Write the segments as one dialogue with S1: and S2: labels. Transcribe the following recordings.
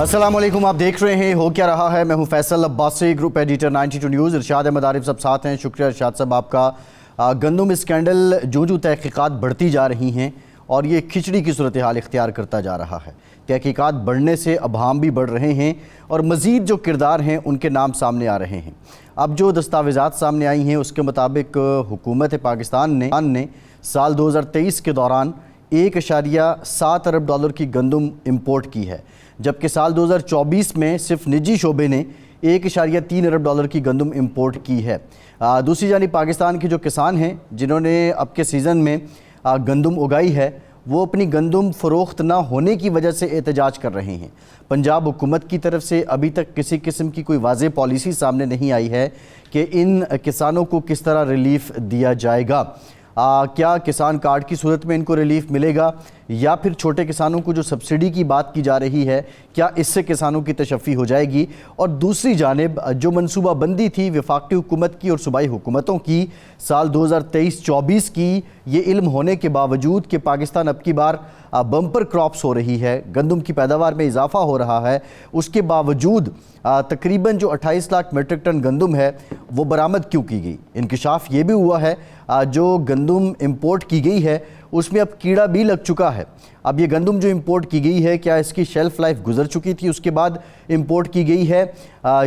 S1: अस्सलाम वालेकुम, आप देख रहे हैं हो क्या रहा है। मैं हूं Faisal Abbasi, group editor 92 news. Irshad Ahmad Arif सब साथ हैं। शुक्रिया इरशाद साहब आपका। गंदम स्कैंडल जो तहकीकात बढ़ती जा रही हैं और ये खिचड़ी की सूरत हाल इख्तियार करता जा रहा है। तहकीकात बढ़ने से अभाम भी बढ़ रहे हैं और मज़ीद जो किरदार हैं उनके नाम सामने आ रहे हैं। अब जो दस्तावेज़ात सामने आई हैं उसके मुताबिक हुकूमत पाकिस्तान ने साल 2023 के दौरान 1.7 अरब डॉलर की गंदम इम्पोर्ट की है, जबकि साल 2024 में सिर्फ निजी शोबे ने 1.3 अरब डॉलर की गंदम इम्पोर्ट की है। दूसरी जानिब पाकिस्तान के जो किसान हैं जिन्होंने अब के सीज़न में गंदम उगाई है, वो अपनी गंदम फ़रोख्त ना होने की वजह से एहतजाज कर रहे हैं। पंजाब हुकूमत की तरफ से अभी तक किसी किस्म की कोई वाज़ेह पॉलिसी सामने नहीं आई है कि इन किसानों को किस तरह रिलीफ़ दिया जाएगा। क्या किसान कार्ड की सूरत में इनको रिलीफ मिलेगा या फिर छोटे किसानों को जो सब्सिडी की बात की जा रही है, क्या इससे किसानों की तशफ़ी हो जाएगी। और दूसरी जानिब जो मनसूबा बंदी थी वफाकी हुकूमत की और सूबाई हुकूमतों की साल 2023-24 की, ये इल्म होने के बावजूद कि पाकिस्तान अब की बार बम्पर क्रॉप्स हो रही है, गंदम की पैदावार में इजाफा हो रहा है, उसके बावजूद तकरीबन जो 28 लाख मीट्रिक टन गंदम है वो बरामद क्यों की गई। इंकशाफ ये भी हुआ है जो गंदम इम्पोर्ट की गई है उसमें अब कीड़ा भी लग चुका है। अब ये गंदम जो इंपोर्ट की गई है, क्या इसकी शेल्फ़ लाइफ गुजर चुकी थी उसके बाद इंपोर्ट की गई है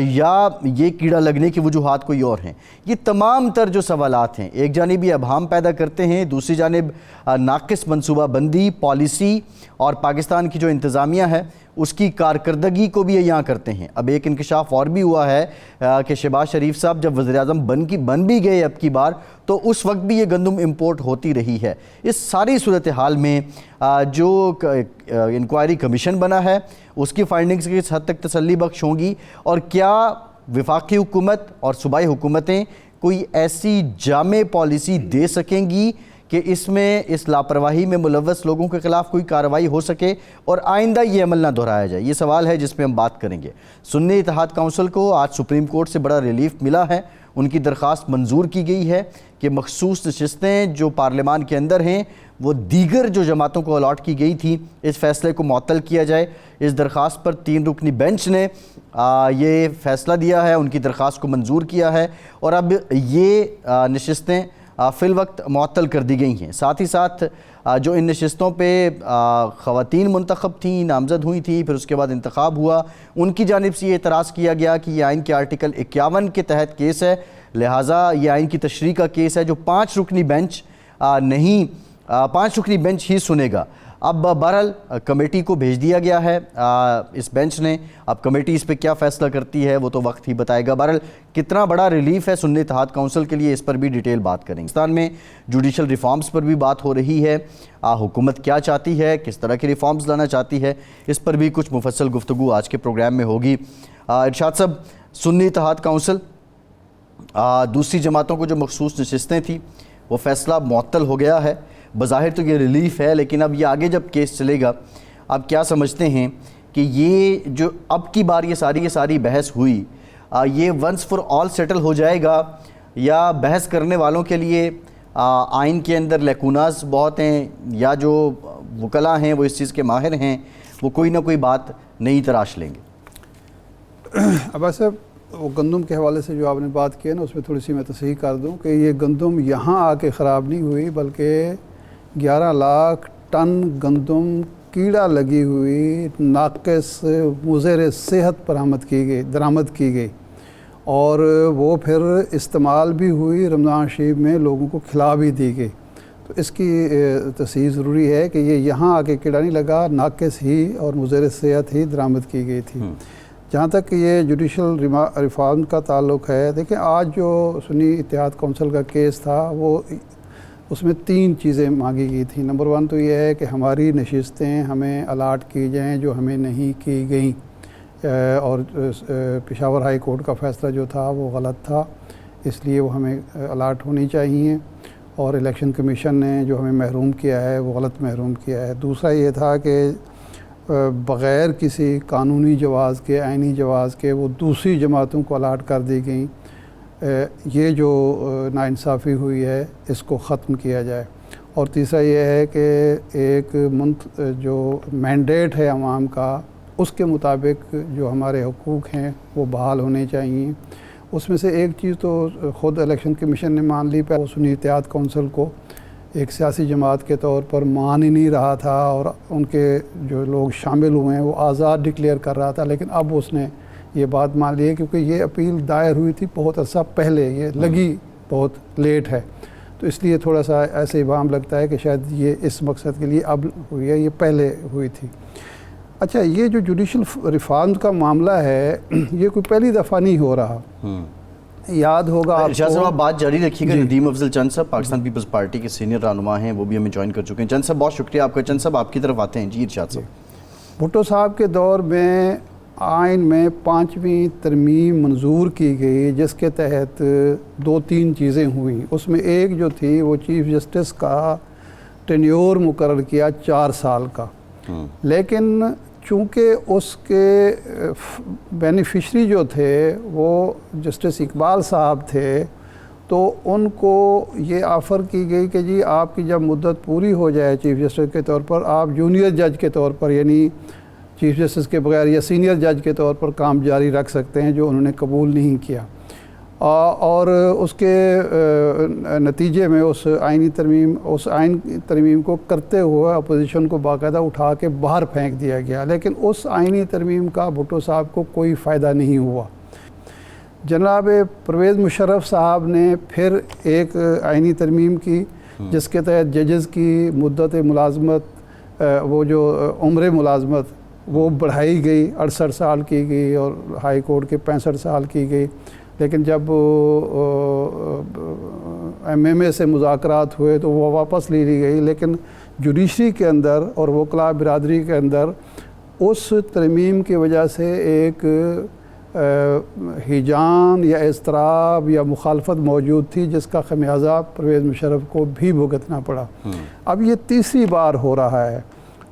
S1: या ये कीड़ा लगने की वजूहात कोई और हैं। ये तमाम तर जो सवालात हैं एक जानिब ये अभाम पैदा करते हैं, दूसरी जानिब नाक़िस मनसूबा बंदी पॉलिसी और पाकिस्तान की जो इंतज़ामिया है उसकी कारकर्दगी को भी ये यहाँ करते हैं। अब एक इंकशाफ और भी हुआ है कि शहबाज शरीफ साहब जब वज़ीर-ए-आज़म बन भी गए अब की बार, तो उस वक्त भी ये गंदम इंपोर्ट होती रही है। इस सारी सूरत हाल में जो इंक्वायरी कमीशन बना है उसकी फाइंडिंग्स किस हद तक तसल्ली बख्श होंगी और क्या वफाकी हुकूमत और सूबाई हुकूमतें कोई ऐसी जामे पॉलिसी दे सकेंगी कि इसमें इस लापरवाही में मुलव्वस लोगों के ख़िलाफ़ कोई कार्रवाई हो सके और आइंदा ये अमल ना दोहराया जाए। ये सवाल है जिस पे हम बात करेंगे। सुन्नी इत्तेहाद काउंसिल को आज सुप्रीम कोर्ट से बड़ा रिलीफ मिला है। उनकी दरख्वास्त मंजूर की गई है कि मखसूस नशिस्तें जो पार्लियामान के अंदर हैं वो दीगर जो जमातों को अलॉट की गई थी, इस फैसले को मुअत्तल किया जाए। इस दरख्वास्त पर 3 रुकनी बेंच ने ये फ़ैसला दिया है, उनकी दरख्वास्त को मंजूर किया है और अब ये नशिस्तें फ़िल वक्त मुअत्तल कर दी गई हैं। साथ ही साथ जो इन नशिस्तों पे ख़वातीन मुंतखब थी, नामज़द हुई थी, फिर उसके बाद इंतखाब हुआ, उनकी जानिब से ये एतराज़ किया गया कि ये आइन के आर्टिकल 51 के तहत केस है, लिहाजा ये आइन की तशरीह का केस है जो 5 रुकनी बेंच नहीं 5 रुकनी बेंच ही सुनेगा। अब बहरहाल कमेटी को भेज दिया गया है इस बेंच ने। अब कमेटी इस पर क्या फ़ैसला करती है वो तो वक्त ही बताएगा। बहरहाल कितना बड़ा रिलीफ है सुन्नी इत्तेहाद काउंसिल के लिए, इस पर भी डिटेल बात करेंगे। पाकिस्तान में जुडिशल रिफॉर्म्स पर भी बात हो रही है। हुकूमत क्या चाहती है, किस तरह के रिफॉर्म्स लाना चाहती है, इस पर भी कुछ मुफस्सल गुफ्तगू आज के प्रोग्राम में होगी। इरशाद साहब, सुन्नी इत्तेहाद काउंसिल दूसरी जमातों को जो मखसूस नशिस्तें थी वो फ़ैसला मुअत्तल हो गया है। बज़ाहिर तो ये रिलीफ़ है, लेकिन अब ये आगे जब केस चलेगा, आप क्या समझते हैं कि ये जो अब की बार ये सारी बहस हुई, ये वंस फॉर ऑल सेटल हो जाएगा या बहस करने वालों के लिए आइन के अंदर लेकुनास बहुत हैं या जो वकला हैं वो इस चीज़ के माहिर हैं वो कोई ना कोई बात नई तराश लेंगे।
S2: अब ऐसे वो गंदम के हवाले से जो आपने बात की है ना, उसमें थोड़ी सी मैं तस्हीह कर दूं कि ये गंदम यहाँ आके ख़राब नहीं हुई, बल्कि 11 लाख टन गंदम कीड़ा लगी हुई नाक़िस मुज़र सेहत दरामद की गई और वो फिर इस्तेमाल भी हुई, रमज़ान शरीफ में लोगों को खिला भी दी गई। तो इसकी तस्हीह ज़रूरी है कि ये यहाँ आके कीड़ा नहीं लगा, नाक़िस ही और मुज़र सेहत ही दरामद की गई थी। जहाँ तक ये जुडिशल रिफॉर्म का ताल्लुक़ है, देखिए आज जो सुन्नी इत्तेहाद काउंसिल का केस था वो उसमें 3 चीज़ें मांगी गई थी। नंबर 1 तो ये है कि हमारी नशिस्तें हमें अलाट की जाएँ जो हमें नहीं की गई और पेशावर हाई कोर्ट का फ़ैसला जो था वो गलत था, इसलिए वो हमें अलाट होनी चाहिए और इलेक्शन कमीशन ने जो हमें महरूम किया है वो गलत महरूम किया है। दूसरा ये था कि बग़ैर किसी कानूनी जवाज़ के, आइनी जवाज़ के वो दूसरी जमातों को अलाट कर दी गई। ये जो नाइंसाफ़ी हुई है इसको ख़त्म किया जाए। और तीसरा ये है कि एक जो मैंडेट है अवाम का उसके मुताबिक जो हमारे हुकूक हैं वो बहाल होने चाहिए। उसमें से एक चीज़ तो ख़ुद इलेक्शन कमीशन ने मान ली, पर सुन्नी इत्तेहाद कौंसिल को एक सियासी जमात के तौर पर मान ही नहीं रहा था और उनके जो लोग शामिल हुए हैं वो आज़ाद डिक्लेयर कर रहा था, लेकिन अब उसने ये बात मान ली है क्योंकि ये अपील दायर हुई थी बहुत अर्सा पहले, ये लगी बहुत लेट है, तो इसलिए थोड़ा सा ऐसे इबाम लगता है कि शायद ये इस मकसद के लिए अब हुई है, ये पहले हुई थी। अच्छा, ये जो जुडिशल रिफॉर्म का मामला है ये कोई पहली दफ़ा नहीं हो रहा। याद होगा
S1: इरशाद साहब, आप बात जारी रखिएगा। नदीम अफजल चंद साहब पाकिस्तान पीपल्स पार्टी के सीनियर रहनुमा हैं, वो भी हमें ज्वाइन कर चुके हैं। चंद साहब बहुत शुक्रिया आपका। चंद साहब आपकी तरफ आते हैं। जी इरशाद साहब।
S2: भुट्टो साहब के दौर में आइन में 5वीं तरमीम मंजूर की गई, जिसके तहत 2-3 चीज़ें हुई। उसमें एक जो थी वो चीफ़ जस्टिस का टेन्योर मुकर्रर किया 4 साल का, लेकिन चूँकि उसके बेनिफिशरी जो थे वो जस्टिस इकबाल साहब थे, तो उनको ये ऑफ़र की गई कि जी आपकी जब मुद्दत पूरी हो जाए चीफ़ जस्टिस के तौर पर, आप जूनियर जज के तौर पर यानी चीफ़ जस्टिस के बगैर या सीनियर जज के तौर पर काम जारी रख सकते हैं, जो उन्होंने कबूल नहीं किया। और उसके नतीजे में उस आइन तरमीम को करते हुए अपोजिशन को बाकायदा उठा के बाहर फेंक दिया गया, लेकिन उस आइनी तरमीम का भुट्टो साहब को कोई फ़ायदा नहीं हुआ। जनाब परवेज़ मुशर्रफ साहब ने फिर एक आइनी तरमीम की, जिसके तहत जजेस की मुद्दत मुलाजमत, वो जो उम्र मुलाजमत वो बढ़ाई गई, 68 साल की गई और हाई कोर्ट के 65 साल की गई। लेकिन जब MMA से मुज़ाकरात हुए तो वो वापस ले ली गई, लेकिन जुडिशरी के अंदर और वकला बिरादरी के अंदर उस तरमीम की वजह से एक हिजान या इज़्तिराब या मुखालफत मौजूद थी, जिसका खमियाजा परवेज़ मुशर्रफ को भी भुगतना पड़ा। अब ये तीसरी बार हो रहा है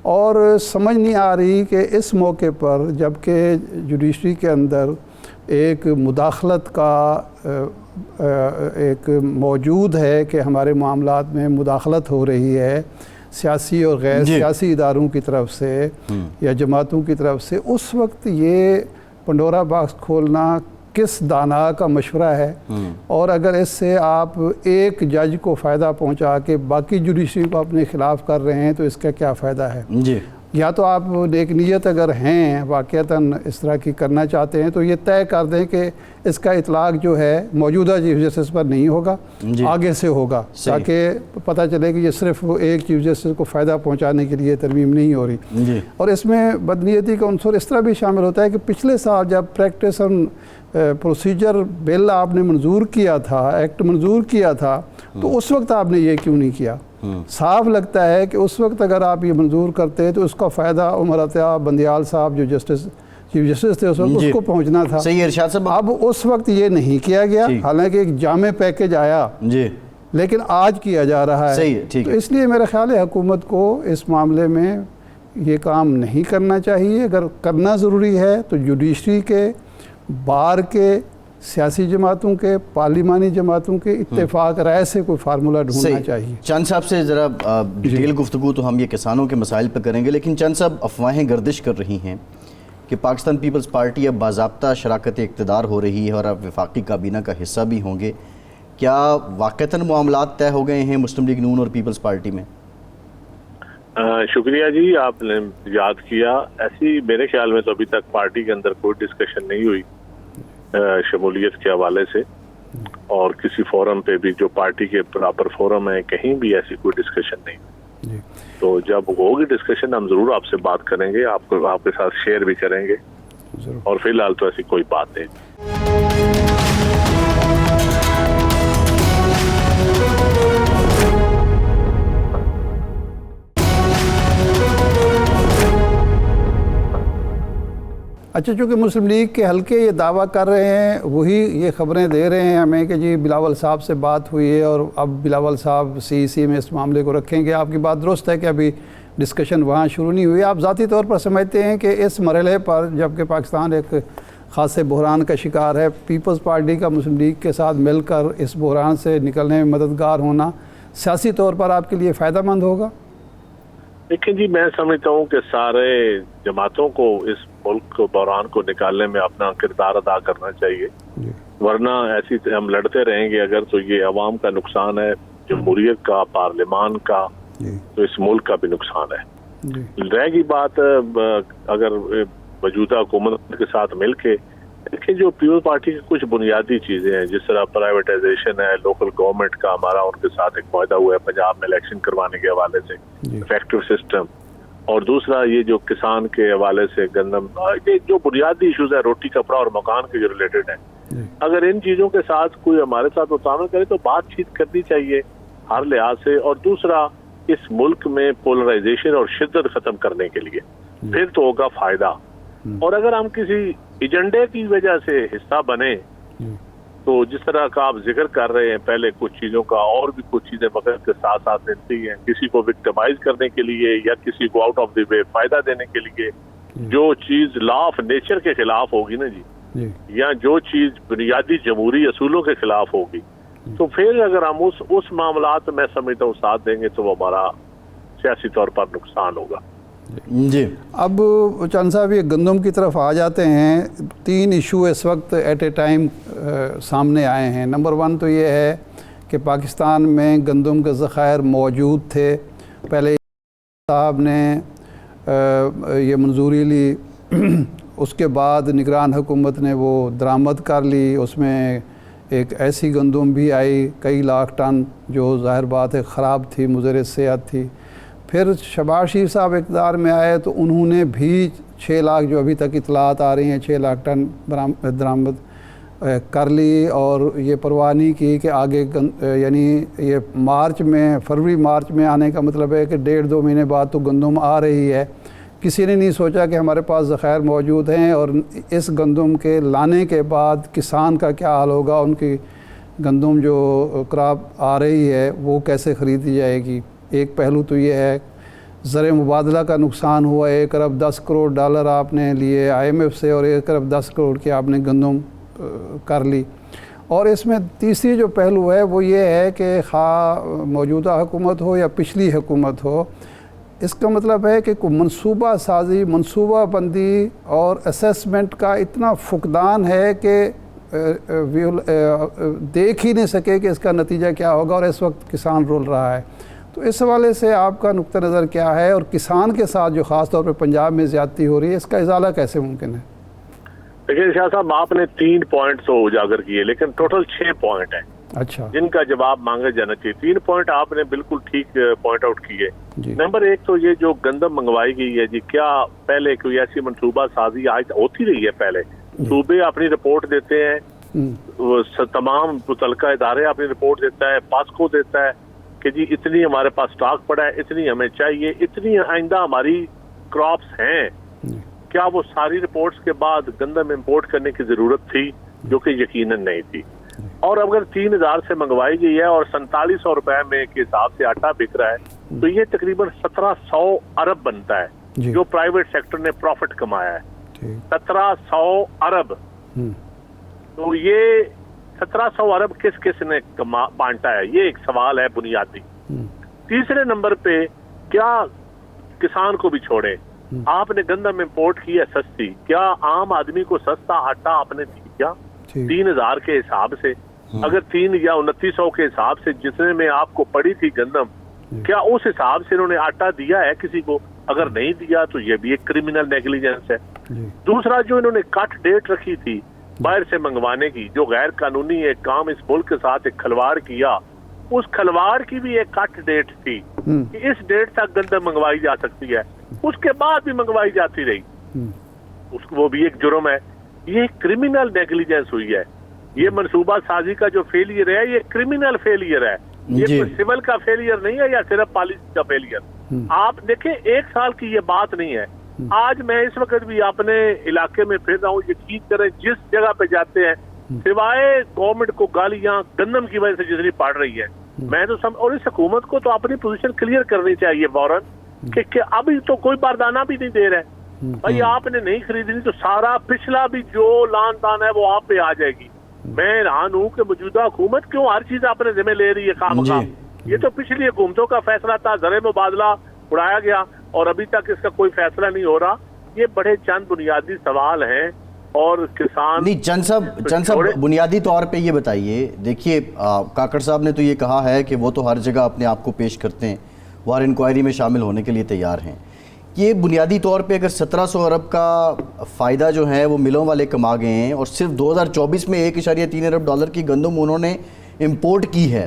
S2: और समझ नहीं आ रही कि इस मौके पर, जबकि जुडिशरी के अंदर एक मुदाखलत का एक मौजूद है कि हमारे मामलात में मुदाखलत हो रही है सियासी और गैर सियासी इदारों की तरफ से या जमातों की तरफ से, उस वक्त ये पंडोरा बॉक्स खोलना किस दाना का मशवरा है। और अगर इससे आप एक जज को फ़ायदा पहुंचा के बाकी जुडिशरी को अपने ख़िलाफ़ कर रहे हैं तो इसका क्या फ़ायदा है। जी, या तो आप नेक नीयत अगर हैं, वाक़ईतन इस तरह की करना चाहते हैं, तो ये तय कर दें कि इसका इतलाक़ जो है मौजूदा चीफ जस्टिस पर नहीं होगा, आगे से होगा, ताकि पता चले कि ये सिर्फ एक चीफ जस्टिस को फ़ायदा पहुंचाने के लिए तरमीम नहीं हो रही। और इसमें बदनीयती का उनसर इस तरह भी शामिल होता है कि पिछले साल जब प्रैक्टिस ऑन प्रोसीजर बिल आपने मंजूर किया था, एक्ट मंजूर किया था, तो उस वक्त आपने ये क्यों नहीं किया। साफ लगता है कि उस वक्त अगर आप ये मंजूर करते तो उसका फ़ायदा उमर अतिया बंदियाल साहब जो चीफ जस्टिस थे उस वक्त उसको पहुंचना था।
S1: सही है इरशाद साहब।
S2: अब उस वक्त ये नहीं किया गया, हालांकि एक जामे पैकेज आया जी, लेकिन आज किया जा रहा है। सही है, ठीक है। तो इसलिए मेरा ख्याल है हुकूमत को इस मामले में ये काम नहीं करना चाहिए। अगर करना ज़रूरी है तो जुडिशरी के, बार के, सियासी जमातों के, पार्लिमानी जमातों के इत्तेफाक राय से कोई फार्मूला ढूंढना चाहिए।
S1: चंद साहब से ज़रा डिटेल गुफ्तगू तो हम ये किसानों के मसाइल पर करेंगे, लेकिन चंद साहब अफवाहें गर्दिश कर रही हैं कि पाकिस्तान पीपल्स पार्टी अब बाज़ाब्ता शराकत इक़्तिदार हो रही है और अब वफाकी काबीना का हिस्सा भी होंगे। क्या वाक़तन मामलात तय हो गए हैं मुस्लिम लीग नून और पीपल्स पार्टी में?
S3: शुक्रिया जी, आपने याद किया। ऐसी मेरे ख्याल में तो अभी तक पार्टी के अंदर कोई डिस्कशन नहीं हुई शमूलियत के हवाले से, और किसी फोरम पे भी जो पार्टी के बराबर फोरम है कहीं भी ऐसी कोई डिस्कशन नहीं। तो जब होगी डिस्कशन हम जरूर आपसे बात करेंगे, आपको आपके साथ शेयर भी करेंगे, और फिलहाल तो ऐसी कोई बात नहीं।
S2: अच्छा, चूँकि मुस्लिम लीग के हल्के ये दावा कर रहे हैं, वही ये ख़बरें दे रहे हैं हमें कि जी बिलावल साहब से बात हुई है और अब बिलावल साहब CEC में इस मामले को रखेंगे। आपकी बात दुरुस्त है कि अभी डिस्कशन वहाँ शुरू नहीं हुई। आप ज़ाती तौर पर समझते हैं कि इस मरहले पर, जबकि पाकिस्तान एक ख़ासे बहरान का शिकार है, पीपल्स पार्टी का मुस्लिम लीग के साथ मिलकर इस बहरान से निकलने में मददगार होना सियासी तौर पर आपके लिए फ़ायदेमंद होगा?
S3: देखिए जी, मैं समझता हूँ कि सारे जमातों को इस मुल्क को बहरान को निकालने में अपना किरदार अदा करना चाहिए, वरना ऐसी हम लड़ते रहेंगे अगर तो ये अवाम का नुकसान है, जमहूरियत का, पार्लियामान का, तो इस मुल्क का भी नुकसान है। रहेगी बात अगर मौजूदा हुकूमत के साथ मिलके देखिए, जो पीपल्स पार्टी की कुछ बुनियादी चीजें हैं, जिस तरह प्राइवेटाइजेशन है, लोकल गवर्नमेंट का हमारा उनके साथ एक वायदा हुआ है पंजाब में इलेक्शन करवाने के हवाले से, इफेक्टिव सिस्टम, और दूसरा ये जो किसान के हवाले से गंदम, ये जो बुनियादी इशूज है रोटी कपड़ा और मकान के जो रिलेटेड है, अगर इन चीजों के साथ कोई हमारे साथ ताउन करे तो बातचीत करनी चाहिए हर लिहाज से। और दूसरा, इस मुल्क में पोलराइजेशन और शिद्दत खत्म करने के लिए फिर तो होगा फायदा। और अगर हम किसी एजेंडे की वजह से हिस्सा बने तो जिस तरह का आप जिक्र कर रहे हैं पहले कुछ चीजों का, और भी कुछ चीजें वक्त के साथ साथ मिलती हैं, किसी को विक्टिमाइज करने के लिए या किसी को आउट ऑफ द वे फायदा देने के लिए, जो चीज लॉ ऑफ नेचर के खिलाफ होगी ना जी, या जो चीज बुनियादी जमहूरी असूलों के खिलाफ होगी, तो फिर अगर हम उस मामलात में समझता हूँ साथ देंगे तो वो हमारा सियासी तौर पर नुकसान होगा।
S1: जी,
S2: अब चंद साहब ये गंदम की तरफ आ जाते हैं। 3 इशू इस वक्त एट ए टाइम सामने आए हैं। नंबर 1 तो ये है कि पाकिस्तान में गंदम के ज़खायर मौजूद थे, पहले साहब ने ये मंजूरी ली, उसके बाद निगरान हुकूमत ने वो दरामद कर ली, उसमें एक ऐसी गंदम भी आई कई लाख टन जो ज़ाहिर बात है ख़राब थी, मुज़र सेहत थी। फिर शहबाज शरीफ साहब इक़्तिदार में आए तो उन्होंने भी 6 लाख, जो अभी तक इतलात आ रही हैं, 6 लाख टन दरामद कर ली, और ये परवाह नहीं की कि आगे यानी ये फरवरी मार्च में आने का मतलब है कि 1.5-2 महीने बाद तो गंदम आ रही है। किसी ने नहीं सोचा कि हमारे पास ज़खायर मौजूद हैं और इस गंदम के लाने के बाद किसान का क्या हाल होगा, उनकी गंदम जो क्रॉप आ रही है वो कैसे ख़रीदी जाएगी। एक पहलू तो ये है ज़र मुबादला का नुकसान हुआ, 1 अरब 10 करोड़ डॉलर आपने लिए IMF से और 1 अरब 10 करोड़ की आपने गंदम कर ली। और इसमें तीसरी जो पहलू है वो ये है कि खा मौजूदा हुकूमत हो या पिछली हुकूमत हो, इसका मतलब है कि कोई मनसूबा साजी, मनसूबा बंदी और असेसमेंट का इतना फुकदान है कि देख ही नहीं सके कि इसका नतीजा क्या होगा, और इस वक्त किसान रोल रहा है। तो इस हवाले से आपका नुक्ता नज़र क्या है, और किसान के साथ जो ख़ास तौर पर पंजाब में ज़्यादती हो रही है, इसका इजाला कैसे मुमकिन है?
S3: देखिए शाह साहब, आपने 3 पॉइंट तो उजागर किए, लेकिन टोटल 6 पॉइंट है
S2: अच्छा,
S3: जिनका जवाब मांगा जाना चाहिए। 3 पॉइंट आपने बिल्कुल ठीक पॉइंट आउट किए। नंबर 1 तो ये जो गंदम मंगवाई गई है जी, क्या पहले कोई ऐसी मनसूबा साजी आज होती रही है? पहले सूबे अपनी रिपोर्ट देते हैं, तमाम मुतलका इदारे अपनी रिपोर्ट देता है, पास्को देता है कि जी इतनी हमारे पास स्टॉक पड़ा है, इतनी हमें चाहिए, इतनी आइंदा हमारी क्रॉप्स हैं। क्या वो सारी रिपोर्ट्स के बाद गंदम इंपोर्ट करने की जरूरत थी? जो कि यकीनन नहीं थी। और अगर 3000 से मंगवाई गई है और 4700 रुपए में के हिसाब से आटा बिक रहा है, तो ये तकरीबन 1700 अरब बनता है जो प्राइवेट सेक्टर ने प्रॉफिट कमाया है। 1700 अरब। तो ये 1700 अरब किस किस ने बांटा है, ये एक सवाल है बुनियादी। तीसरे नंबर पे, क्या किसान को भी छोड़े, आपने गंदम इंपोर्ट की है सस्ती, क्या आम आदमी को सस्ता आटा आपने दी क्या? 3000 के हिसाब से, अगर 3 या 2900 के हिसाब से जितने में आपको पड़ी थी गंदम, क्या उस हिसाब से इन्होंने आटा दिया है किसी को? अगर नहीं दिया तो ये भी एक क्रिमिनल नेग्लिजेंस है। दूसरा, जो इन्होंने कट डेट रखी थी बाहर से मंगवाने की, जो गैर कानूनी एक काम इस मुल्क के साथ एक खलवाड़ किया, उस खलवाड़ की भी एक कट डेट थी कि इस डेट तक गंदम मंगवाई जा सकती है, उसके बाद भी मंगवाई जाती रही, उसको वो भी एक जुर्म है। ये क्रिमिनल नेग्लिजेंस हुई है। ये मनसूबा साजी का जो फेलियर है, ये क्रिमिनल फेलियर है, ये कोई सिविल का फेलियर नहीं है या सिर्फ पॉलिसी का फेलियर। आप देखें, 1 साल की ये बात नहीं है। आज मैं इस वक्त भी अपने इलाके में फिर रहा हूँ, यकीन करें जिस जगह पे जाते हैं, सिवाय गवर्नमेंट को गालियां गंदम की वजह से जितनी पड़ रही है, मैं तो और इस हुकूमत को तो अपनी पोजीशन क्लियर करनी चाहिए फौरन कि अभी तो कोई बारदाना भी नहीं दे रहा है। भाई आपने नहीं खरीदनी तो सारा पिछला भी जो लान तान है वो आप पे आ जाएगी। मैं हैरान हूँ कि मौजूदा हुकूमत क्यों हर चीज अपने जिम्मे ले रही है काम। ये तो पिछली हुकूमतों का फैसला था, ज़र मुबादला उड़ाया गया और अभी तक इसका कोई फैसला नहीं हो रहा। ये बड़े चंद बुनियादी सवाल हैं। और किसान
S1: नहीं, चंद साहब बुनियादी तौर पे ये बताइए, देखिए काकड़ साहब ने तो ये कहा है कि वो तो हर जगह अपने आप को पेश करते हैं, वो हर इंक्वायरी में शामिल होने के लिए तैयार हैं। ये बुनियादी तौर पे अगर 1700 अरब का फ़ायदा जो है वो मिलों वाले कमा गए हैं और सिर्फ 2024 में 1.3 अरब डॉलर की गंदम उन्होंने इम्पोर्ट की है,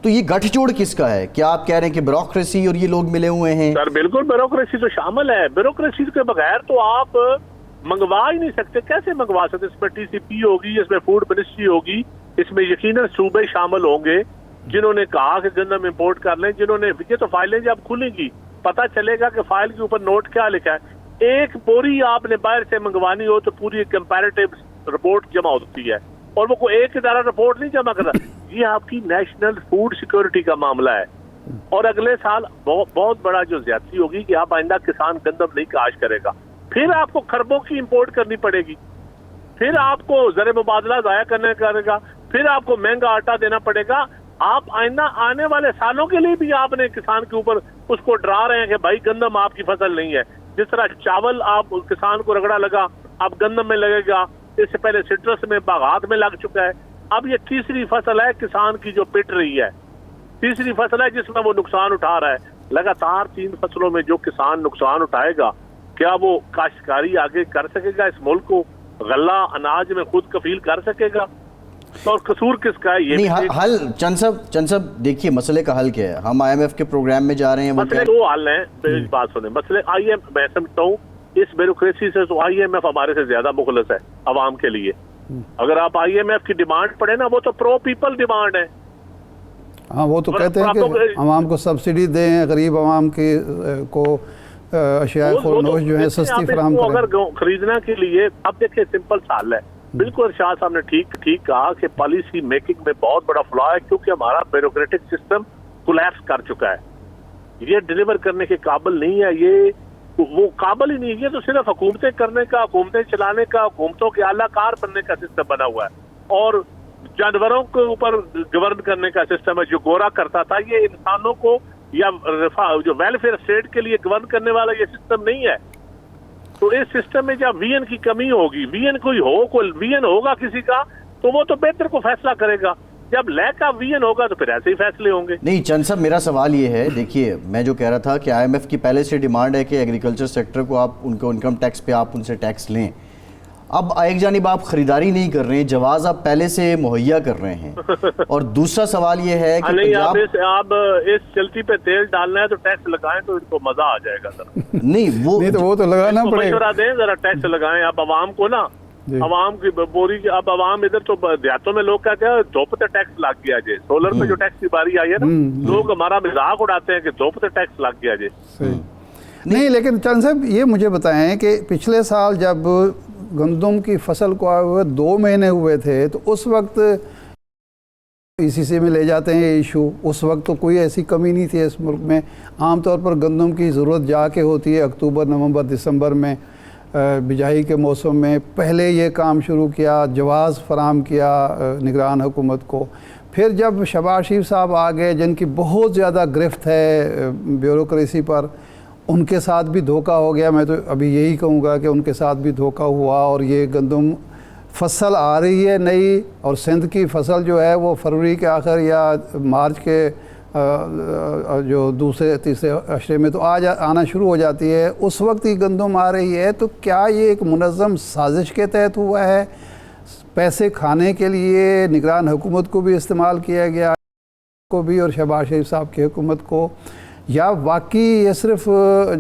S1: तो ये गठजोड़ किसका है? क्या आप कह रहे हैं कि ब्यूरोक्रेसी और ये लोग मिले हुए हैं?
S3: सर बिल्कुल ब्यूरोक्रेसी तो शामिल है। ब्यूरोक्रेसी के बगैर तो आप मंगवा ही नहीं सकते। कैसे मंगवा सकते? इसमें टीसीपी होगी, इसमें फूड मिनिस्ट्री होगी, इसमें यकीनन सूबे शामिल होंगे जिन्होंने कहा कि गंदम इंपोर्ट कर लें, जिन्होंने, ये तो फाइलें जब खुलेंगी पता चलेगा कि फाइल के ऊपर नोट क्या लिखा है। एक बोरी आपने बाहर से मंगवानी हो तो पूरी कंपैरेटिव रिपोर्ट जमा होती है और वो कोई एक इदारा रिपोर्ट नहीं जमा करता। ये आपकी नेशनल फूड सिक्योरिटी का मामला है। और अगले साल बहुत बड़ा जो ज्यादती होगी कि आप आइंदा किसान गंदम नहीं काश करेगा, फिर आपको खरबों की इंपोर्ट करनी पड़ेगी, फिर आपको ज़र मुबादला ज़ाया करने करेगा, फिर आपको महंगा आटा देना पड़ेगा। आप आइंदा आने वाले सालों के लिए भी आपने किसान के ऊपर उसको डरा रहे हैं कि भाई गंदम आपकी फसल नहीं है। जिस तरह चावल आप किसान को रगड़ा लगा, अब गंदम में लगेगा। इससे पहले सिट्रस में, बागात में लग चुका है। अब ये तीसरी फसल है किसान की जो पिट रही है, तीसरी फसल है जिसमें वो नुकसान उठा रहा है। लगातार 3 फसलों में जो किसान नुकसान उठाएगा, क्या वो काश्तकारी आगे कर सकेगा? इस मुल्क को गल्ला अनाज में खुद कफील कर सकेगा? तो और कसूर किसका है? ये
S1: नहीं, हल चंद साहब देखिए मसले का हल क्या है। हम IMF के प्रोग्राम में जा रहे हैं,
S3: मसले 2 हल हैं। मेरी बात सुने, मसले IMF, मैं समझता हूँ इस ब्यूरोक्रेसी से तो IMF हमारे से ज्यादा मुखलस है अवाम के लिए। अगर आप IMF की डिमांड पढ़े ना, वो तो प्रो पीपल डिमांड है।
S2: हाँ, वो तो कहते हैं कि अवाम को सब्सिडी दें, गरीब अवाम के को अशिया खुरनोश जो है सस्ती फराहम करें।
S3: अगर खरीदना के लिए, अब देखिए सिंपल साल है। बिल्कुल अरशाद साहब ने ठीक कहा कि पॉलिसी मेकिंग में बहुत बड़ा फ्लॉ है, क्योंकि हमारा ब्यूरोक्रेटिक सिस्टम कोलैप्स कर चुका है। ये डिलीवर करने के काबिल नहीं है, ये वो काबिल ही नहीं है। ये तो सिर्फ हुकूमतें करने का, हुकूमतें चलाने का, हुकूमतों के आलाकार बनने का सिस्टम बना हुआ है और जानवरों के ऊपर गवर्न करने का सिस्टम है। जो गोरा करता था, ये इंसानों को या जो वेलफेयर स्टेट के लिए गवर्न करने वाला ये सिस्टम नहीं है। तो इस सिस्टम में जब वीएन की कमी होगी, वीएन कोई वीएन होगा किसी का, तो वो तो बेहतर को फैसला करेगा। जब लैक ऑफ वीएन होगा तो फिर ऐसे ही फैसले होंगे।
S1: नहीं चंद साहब, मेरा सवाल ये है, देखिए मैं जो कह रहा था कि IMF की पहले से डिमांड है कि एग्रीकल्चर सेक्टर को आप उनको इनकम टैक्स पे आप उनसे टैक्स लें। अब एक जानिब आप खरीदारी नहीं कर रहे हैं, जवाज आप पहले से मुहैया कर रहे हैं। और दूसरा सवाल ये है कि
S3: नहीं, आप इस चलती पे तेल डालना है तो टैक्स लगाएं तो इनको मजा आ जाएगा सर।
S1: नहीं वो तो
S2: लगाना पड़ेगा।
S3: मशवरा दें, जरा टैक्स लगाएं आप अवाम को ना, अवाम की बोरी। अब अवाम इधर तो देहातों में लोग कहते हैं धूप पे टैक्स लग गया जे, सोलर पे जो टैक्स की बारी आई है ना, लोग हमारा मजाक उड़ाते हैं कि धूप पे टैक्स लग गया जे।
S2: नहीं, लेकिन चंद साहब ये मुझे बताएं कि पिछले साल जब गंदम की फसल को आए हुए 2 महीने हुए थे, तो उस वक्त ECC में ले जाते हैं ये इशू। उस वक्त तो कोई ऐसी कमी नहीं थी इस मुल्क में। आमतौर पर गंदम की ज़रूरत जाके होती है अक्टूबर, नवंबर, दिसंबर में, बिजाई के मौसम में। पहले ये काम शुरू किया, जवाज़ फराम किया निगरान हुकूमत को। फिर जब शहबाज शरीफ साहब आ गए, जिनकी बहुत ज़्यादा गिरफ्त है ब्यूरोक्रेसी पर, उनके साथ भी धोखा हो गया। मैं तो अभी यही कहूँगा कि उनके साथ भी धोखा हुआ और ये गंदम फसल आ रही है नई, और सिंध की फसल जो है वो फरवरी के आखिर या मार्च के जो दूसरे तीसरे अशरे में तो आना शुरू हो जाती है। उस वक्त ही गंदम आ रही है। तो क्या ये एक मुनज़्ज़म साजिश के तहत हुआ है? पैसे खाने के लिए निगरान हुकूमत को भी इस्तेमाल किया गया को भी और शहबाज शरीफ साहब की हुकूमत को, या वाकई ये सिर्फ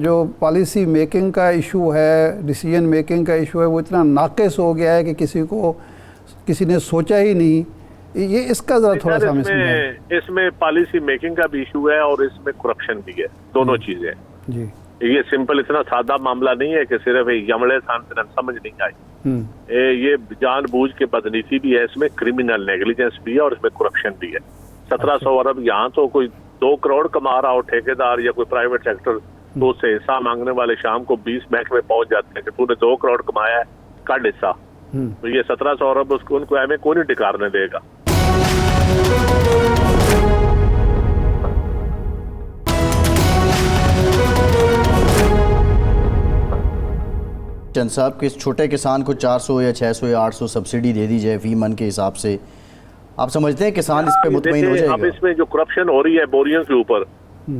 S2: जो पॉलिसी मेकिंग का इशू है, डिसीजन मेकिंग का इशू है, वो इतना नाक़िस हो गया है कि किसी ने सोचा ही नहीं? ये इसका ज़रा थोड़ा सा
S3: इसमें पॉलिसी मेकिंग का भी इशू है और इसमें करप्शन भी है, दोनों चीज़ें जी। ये सिंपल इतना सादा मामला नहीं है कि सिर्फ यमले समझ नहीं आई। ये जानबूझ के बदनीति भी है, इसमें क्रिमिनल नेग्लिजेंस भी है और इसमें करप्शन भी है। 1700 अरब यहाँ तो कोई 2 करोड़ कमा रहा हो ठेकेदार या कोई प्राइवेट सेक्टर, तो उससे हिस्सा मांगने वाले शाम को 20 बैंक में पहुंच जाते हैं कि तूने 2 करोड़ कमाया है, काट हिस्सा। तो ये 1700 अरब उसको उनको हमें कौन ही डिकारने देगा।
S1: चंद साहब कि इस छोटे किसान को 400 या 600 या 800 सब्सिडी दे दी जाए फी मन के हिसाब से, आप समझते हैं किसान इस पे मुतमईन हो जाएगा?
S3: अब इसमें जो करप्शन हो रही है बोरियों के ऊपर,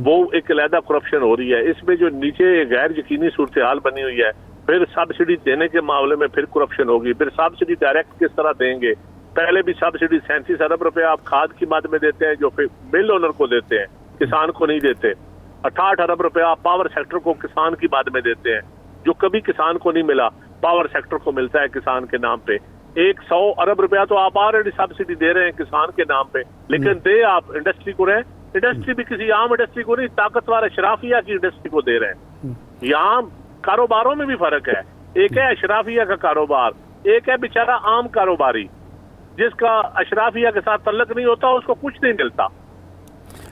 S3: वो एक अलहदा करप्शन हो रही है। इसमें जो नीचे गैर यकीनी सूरत हाल बनी हुई है, फिर सब्सिडी देने के मामले में फिर करप्शन होगी, फिर सब्सिडी डायरेक्ट किस तरह देंगे। पहले भी सब्सिडी 37 अरब रुपए आप खाद की मद में देते हैं जो फिर मिल ओनर को देते हैं, किसान को नहीं देते। 68 अरब रुपए आप पावर सेक्टर को किसान की मद में देते हैं, जो कभी किसान को नहीं मिला, पावर सेक्टर को मिलता है किसान के नाम पे। 100 अरब रुपया तो आप ऑलरेडी सब्सिडी दे रहे हैं किसान के नाम पे, लेकिन दे आप इंडस्ट्री को रहे। इंडस्ट्री भी किसी आम इंडस्ट्री को नहीं, ताकतवर अशराफिया की इंडस्ट्री को दे रहे हैं। यहाँ कारोबारों में भी फर्क है, एक है अशराफिया का कारोबार, एक है बेचारा आम कारोबारी जिसका अशराफिया के साथ तल्लक नहीं होता, उसको कुछ नहीं मिलता।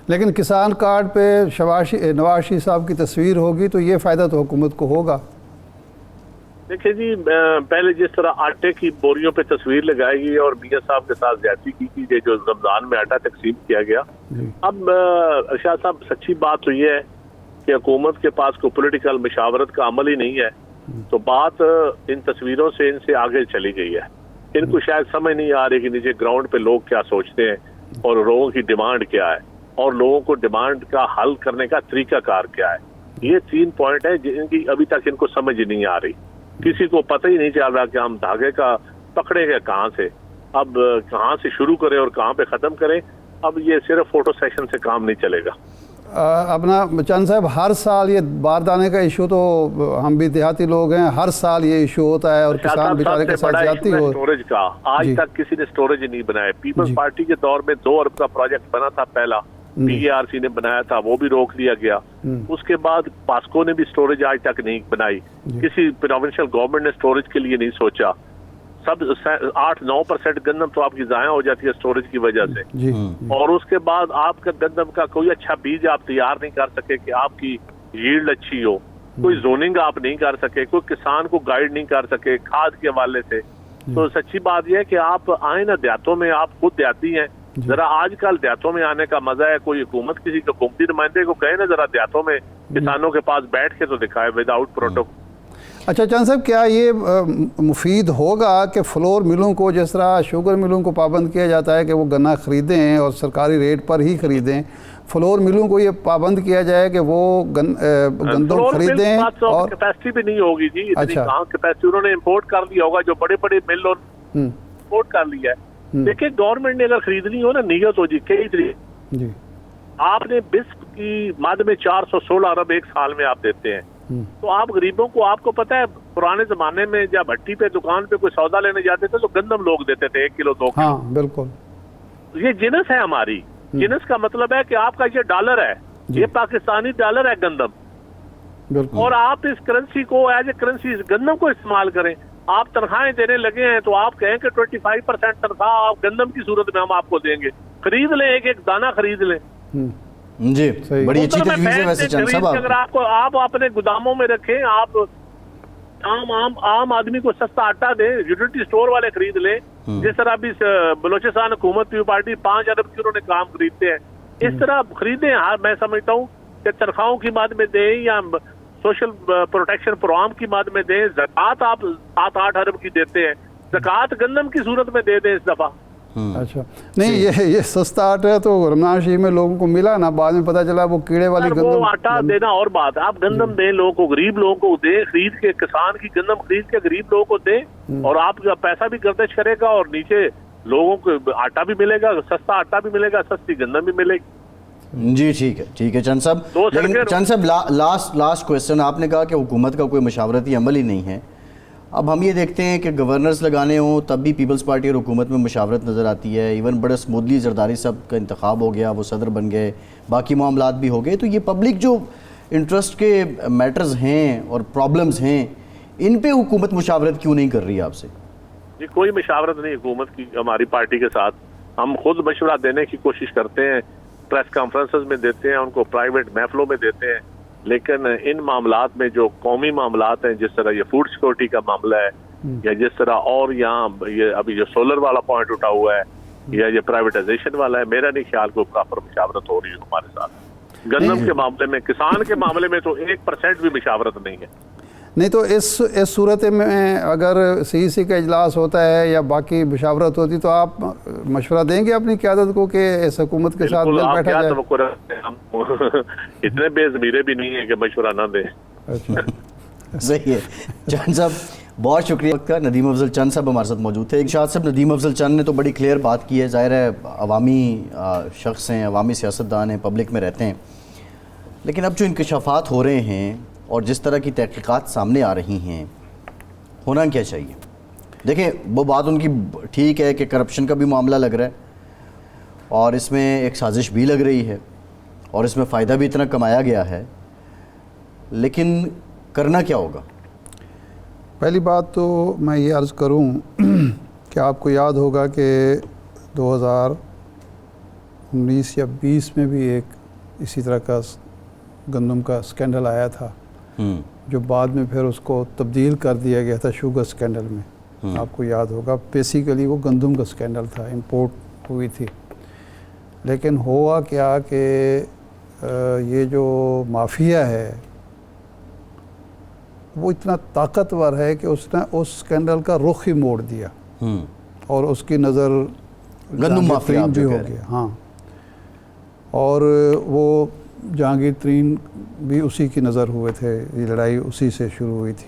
S2: लेकिन किसान कार्ड पे नवाज शरीफ साहब की तस्वीर होगी तो ये फ़ायदा तो हुकूमत को होगा।
S3: देखिए जी, पहले जिस तरह आटे की बोरियों पे तस्वीर लगाई गई और मियां साहब के साथ ज्यादती की गई, जो रमजान में आटा तकसीम किया गया। अब अरशाद साहब, सच्ची बात तो ये है कि हुकूमत के पास कोई पॉलिटिकल मशावरत का अमल ही नहीं है, तो बात इन तस्वीरों से इनसे आगे चली गई है। इनको शायद समझ नहीं आ रही कि नीचे ग्राउंड पे लोग क्या सोचते हैं और लोगों की डिमांड क्या है और लोगों को डिमांड का हल करने का तरीकाकार क्या है। ये 3 पॉइंट है जिनकी अभी तक इनको समझ ही नहीं आ रही। किसी को पता ही नहीं चल रहा कि हम धागे का पकड़ेंगे कहाँ से, अब कहाँ से शुरू करें और कहाँ पे ख़त्म करें। अब ये सिर्फ फोटो सेशन से काम नहीं चलेगा।
S2: अपना चंद साहब, हर साल ये बारदाने का इशू, तो हम भी देहाती लोग हैं, हर साल ये इशू होता है और किसान बेचारे के साथ जाती हो।
S3: स्टोरेज का आज तक किसी ने स्टोरेज नहीं बनाया। पीपल्स पार्टी के दौर में 2 अरब का प्रोजेक्ट बना था, पहला PARC ने बनाया था, वो भी रोक लिया गया। उसके बाद पास्को ने भी स्टोरेज आज तक नहीं बनाई। किसी प्रोविंशियल गवर्नमेंट ने स्टोरेज के लिए नहीं सोचा। सब 8-9% गंदम तो आपकी जाया हो जाती है स्टोरेज की वजह से। और उसके बाद आपका गंदम का कोई अच्छा बीज आप तैयार नहीं कर सके कि आपकी यील्ड अच्छी हो, कोई जोनिंग आप नहीं कर सके, कोई किसान को गाइड नहीं कर सके खाद के हवाले से। तो सच्ची बात यह है कि आप आए ना देहातों में, आप खुद देहाती हैं, जरा आजकल देहातों में आने का मजा है। कोई हुकूमत किसी हुकूमती नुमाइंदे को कहे ना जरा देहातों में किसानों के पास बैठ के तो दिखाए विदाउट प्रोटोकॉल।
S2: अच्छा चंद साहब, क्या ये मुफीद होगा कि फ्लोर मिलों को, जिस तरह शुगर मिलों को पाबंद किया जाता है कि वो गन्ना ख़रीदें और सरकारी रेट पर ही ख़रीदें, फ्लोर मिलों को ये पाबंद किया जाए कि वो गंदम खरीदें? और
S3: कैपेसिटी भी नहीं होगी जी, अच्छा कैपेसिटी उन्होंने इम्पोर्ट कर लिया होगा, जो बड़े बड़े मिल इम्पोर्ट कर लिया है। देखिए, गवर्नमेंट ने अगर खरीदनी हो ना, नियत हो जी कई तरीके। आपने बिस्क की मद में 416 अरब एक साल में आप देते हैं, तो आप गरीबों को, आपको पता है पुराने जमाने में जब भट्टी पे दुकान पे कोई सौदा लेने जाते थे तो गंदम लोग देते थे 1 किलो 2 किलो।
S2: हाँ, बिल्कुल।
S3: ये जिनस है हमारी। जिनस का मतलब है कि आपका ये डॉलर है, ये पाकिस्तानी डॉलर है गंदम, और आप इस करेंसी को एज ए करेंसी इस गंदम को इस्तेमाल करें। आप तनख्वाहें देने लगे हैं तो आप कहें कि 25% तनख्वाह आप गंदम की सूरत में हम आपको देंगे, खरीद लें, एक दाना खरीद लें।
S1: जी, बड़ी अच्छी तजवीज़ है वैसे चंद साहब।
S3: अगर आपको आप अपने गोदामों में रखें, आप आम आदमी को सस्ता आटा दें, यूटिलिटी स्टोर वाले खरीद लें। जिस तरह अभी बलोचिस्तान हुकूमत की पार्टी 5 अरब की उन्होंने काम खरीदते हैं, इस तरह खरीदें। मैं समझता हूँ कि तनख्वाहों की मद में दें या सोशल प्रोटेक्शन प्रोग्राम की मद में दें। ज़कात आप 7-8 अरब की देते हैं, ज़कात गंदम की सूरत में दे दें इस दफा।
S2: अच्छा, नहीं ये सस्ता आटा है तो रमजान शरीफ में लोगों को मिला ना, बाद में पता चला वो कीड़े वाली गंदम।
S3: वो आटा देना और बात, आप गंदम दें लोगों को, गरीब लोगों को दें, खरीद के, किसान की गंदम खरीद के गरीब लोगों को दें, और आपका पैसा भी गर्दिश करेगा और नीचे लोगों को आटा भी मिलेगा, सस्ता आटा भी मिलेगा, सस्ती गंदम भी मिलेगी।
S1: जी ठीक है चंद साहब। लेकिन चंद साहब, लास्ट क्वेश्चन, आपने कहा कि हुकूमत का कोई मशावरती अमल ही नहीं है। अब हम ये देखते हैं कि गवर्नर्स लगाने हों तब भी पीपल्स पार्टी और हुकूमत में मशावरत नज़र आती है। इवन बड़े स्मूथली जरदारी साहब का इंतखाब हो गया, वो सदर बन गए, बाकी मामलात भी हो गए। तो ये पब्लिक जो इंटरेस्ट के मैटर्स हैं और प्रॉब्लम्स हैं, इन पे हुकूमत मशावरत क्यों नहीं कर रही है आपसे?
S3: जी, कोई मशावरत नहीं हुकूमत की हमारी पार्टी के साथ। हम खुद मशवरा देने की कोशिश करते हैं, प्रेस कॉन्फ्रेंसेस में देते हैं, उनको प्राइवेट महफलों में देते हैं, लेकिन इन मामलात में जो कौमी मामलात हैं, जिस तरह ये फूड सिक्योरिटी का मामला है, या जिस तरह और यहाँ ये अभी जो सोलर वाला पॉइंट उठा हुआ है, या ये प्राइवेटाइजेशन वाला है, मेरा नहीं ख्याल कोई प्रॉपर मशावरत हो रही है हमारे साथ। गंदम के मामले में, किसान के मामले में तो 1% भी मशावरत नहीं है।
S2: नहीं तो इस सूरत में अगर सीईसी का इजलास होता है या बाकी मुशावरत होती तो आप मशवरा देंगे अपनी क़यादत को कि इस हुकूमत के साथ मिल बैठा जाए?
S3: हम इतने बेज़मीरे भी नहीं है कि मशवरा ना दें।
S2: अच्छा
S1: सही है। चंद साहब बहुत शुक्रिया का। नदीम अफजल चंद साहब हमारे साथ मौजूद थे। इरशाद साहब, नदीम अफजल चंद ने तो बड़ी क्लियर बात की है। ज़ाहिर है अवामी शख्स हैं, अवामी सियासतदान हैं, पब्लिक में रहते हैं, लेकिन अब जो इंकशाफात हो रहे हैं और जिस तरह की तहकीकात सामने आ रही हैं, होना क्या चाहिए? देखें, वो बात उनकी ठीक है कि करप्शन का भी मामला लग रहा है और इसमें एक साजिश भी लग रही है और इसमें फ़ायदा भी इतना कमाया गया है, लेकिन करना क्या होगा?
S2: पहली बात तो मैं ये अर्ज़ करूं कि आपको याद होगा कि 2019 या 20 में भी एक इसी तरह का गंदम का स्कैंडल आया था, जो बाद में फिर उसको तब्दील कर दिया गया था शुगर स्कैंडल में। आपको याद होगा, बेसिकली वो गंदम का स्कैंडल था, इंपोर्ट हुई थी। लेकिन हुआ क्या कि ये जो माफिया है वो इतना ताकतवर है कि उसने उस स्कैंडल का रुख ही मोड़ दिया और उसकी नज़र
S1: गंदम माफिया
S2: भी हो गया। हाँ, और वो जहांगीर तरीन भी उसी की नज़र हुए थे, ये लड़ाई उसी से शुरू हुई थी।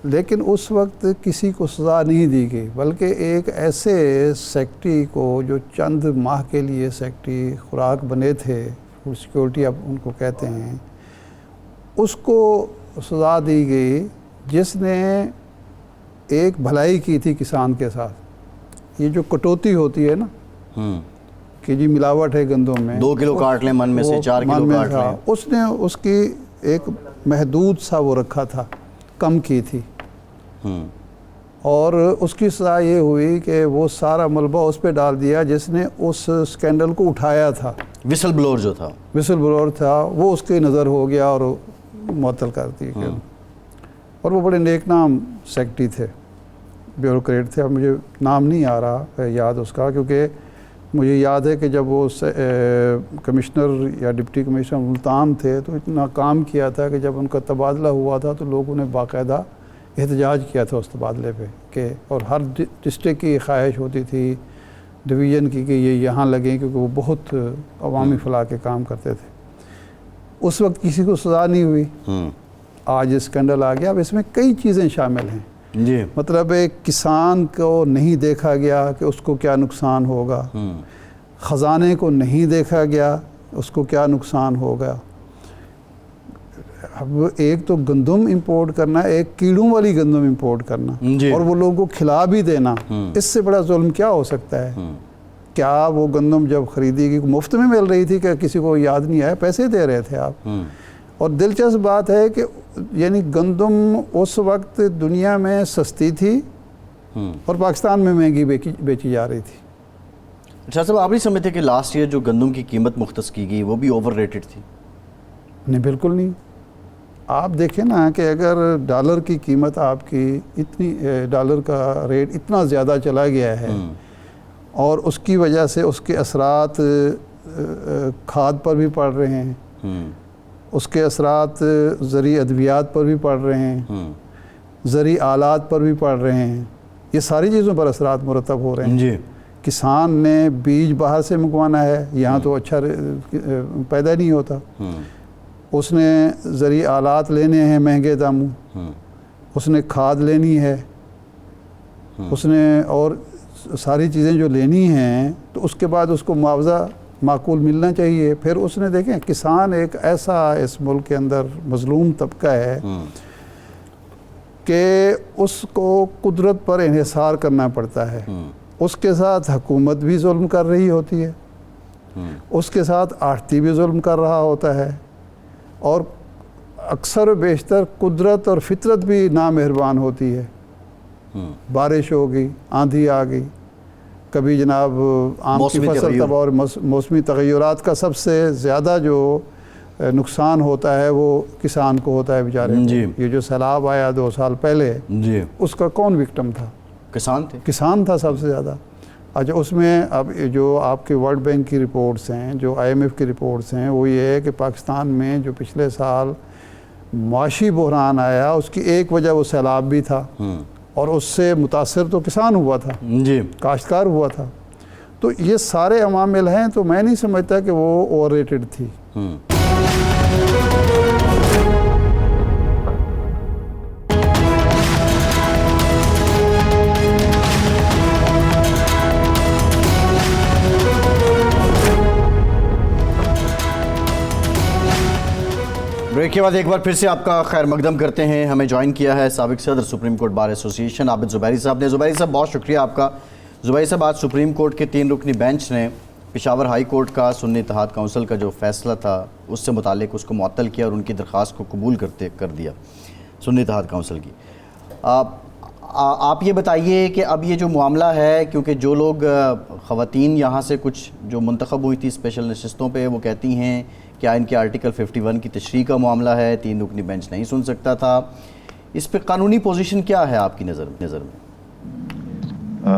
S2: लेकिन उस वक्त किसी को सज़ा नहीं दी गई, बल्कि एक ऐसे सेक्रेटरी को जो चंद माह के लिए सेक्रेटरी खुराक बने थे, फूड सिक्योरिटी आप उनको कहते हैं, उसको सज़ा दी गई जिसने एक भलाई की थी किसान के साथ। ये जो कटौती होती है ना कि जी मिलावट है गंदम में,
S1: 2 किलो काट लें मन में से, 4 किलो काट लें,
S2: उसने उसकी एक महदूद सा वो रखा था, कम की थी। और उसकी सज़ा ये हुई कि वो सारा मलबा उस पर डाल दिया जिसने उस स्कैंडल को उठाया था।
S1: विसल ब्लोअर जो था,
S2: विसल ब्लोअर था, वो उसकी नज़र हो गया और मुअत्तल कर दी गई। और वो बड़े नेक नाम सेक्रेटरी थे, ब्यूरोक्रेट थे। अब मुझे नाम नहीं आ रहा याद उसका, क्योंकि मुझे याद है कि जब वो कमिश्नर या डिप्टी कमिश्नर मुल्तान थे तो इतना काम किया था कि जब उनका तबादला हुआ था तो लोगों ने बाकायदा एहतजाज किया था उस तबादले पे के, और हर डिस्ट्रिक्ट की ख्वाहिश होती थी डिवीज़न की कि ये यहाँ लगें, क्योंकि वो बहुत अवामी फलाह के काम करते थे। उस वक्त किसी को सज़ा नहीं हुई। आज स्कैंडल आ गया। अब इसमें कई चीज़ें शामिल हैं
S1: जी।
S2: मतलब एक किसान को नहीं देखा गया कि उसको क्या नुकसान होगा, ख़जाने को नहीं देखा गया उसको क्या नुकसान होगा। अब एक तो गंदम इंपोर्ट करना, एक कीड़ों वाली गंदम इंपोर्ट करना और वो लोगों को खिला भी देना, इससे बड़ा जुल्म क्या हो सकता है? क्या वो गंदम जब खरीदी गई मुफ्त में मिल रही थी कि किसी को याद नहीं आया, पैसे दे रहे थे आप। और दिलचस्प बात है कि यानी गंदम उस वक्त दुनिया में सस्ती थी और पाकिस्तान में महंगी बेची जा रही थी।
S1: अच्छा साहब, आप नहीं समझते कि लास्ट ईयर जो गंदम की कीमत मुख्तस की गई वो भी ओवर रेटेड थी?
S2: नहीं, बिल्कुल नहीं। आप देखें ना कि अगर डॉलर की कीमत आपकी इतनी, डॉलर का रेट इतना ज़्यादा चला गया है और उसकी वजह से उसके असरात खाद पर भी पड़ रहे हैं, उसके असरात ज़री अद्वियात पर भी पड़ रहे हैं, ज़री आलात पर भी पड़ रहे हैं, ये सारी चीज़ों पर असरात मुरतब हो रहे हैं जी। किसान ने बीज बाहर से मंगवाना है, यहाँ तो अच्छा पैदा नहीं होता, उसने ज़री आलात लेने हैं महंगे दामों, उसने खाद लेनी है, उसने और सारी चीज़ें जो लेनी हैं, तो उसके बाद उसको मुआवजा माकूल मिलना चाहिए। फिर उसने देखें, किसान एक ऐसा इस मुल्क के अंदर मजलूम तबका है कि उसको कुदरत पर इन्हिसार करना पड़ता है। उसके साथ हुकूमत भी जुल्म कर रही होती है, उसके साथ आढ़ती भी जुल्म कर रहा होता है, और अक्सर बेशतर कुदरत और फितरत भी नामेहरबान होती है। बारिश हो गई, आंधी आ गई, कभी जनाब आम की फसल तबाह, और मौसमी तगय्युरात का सबसे ज़्यादा जो नुकसान होता है वो किसान को होता है बेचारे को। ये जो सैलाब आया 2 साल पहले जी, उसका कौन विक्टिम था? किसान था सबसे ज़्यादा। अच्छा, उसमें अब जो आपके वर्ल्ड बैंक की रिपोर्ट्स हैं, जो IMF की रिपोर्ट्स हैं, वो ये है कि पाकिस्तान में जो पिछले साल माशी बहरान आया, उसकी एक वजह वो सैलाब भी था और उससे मुतासर तो किसान हुआ था
S1: जी,
S2: काश्तकार हुआ था। तो ये सारे अवामिल हैं, तो मैं नहीं समझता कि वो ओवररेटेड थी।
S1: ब्रेक के बाद एक बार फिर से आपका खैर मकदम करते हैं। हमें ज्वाइन किया है साबिक सदर supreme court bar association Abid Zubairi साहब ने। ज़ुबैरी साहब बहुत शुक्रिया आपका। ज़ुबैरी साहब, आज सुप्रीम कोर्ट के 3 रुकनी बेंच ने पेशावर हाई कोर्ट का सुन्नी इत्तेहाद काउंसिल का जो फैसला था उससे मुतालिक उसको मुअत्तल किया और उनकी दरख्वास्त को कबूल कर दिया सुन्नी इत्तेहाद काउंसिल की। आप ये बताइए कि अब ये जो मामला है, क्योंकि जो लोग ख़वातीन यहाँ से कुछ जो मुंतखब हुई थी स्पेशल नशिस्तों पे, वो कहती हैं क्या इनके आर्टिकल 51 की तशरीह का मामला है, 3 रुकनी बेंच नहीं सुन सकता था। इस पे कानूनी पोजीशन क्या है आपकी नज़र में?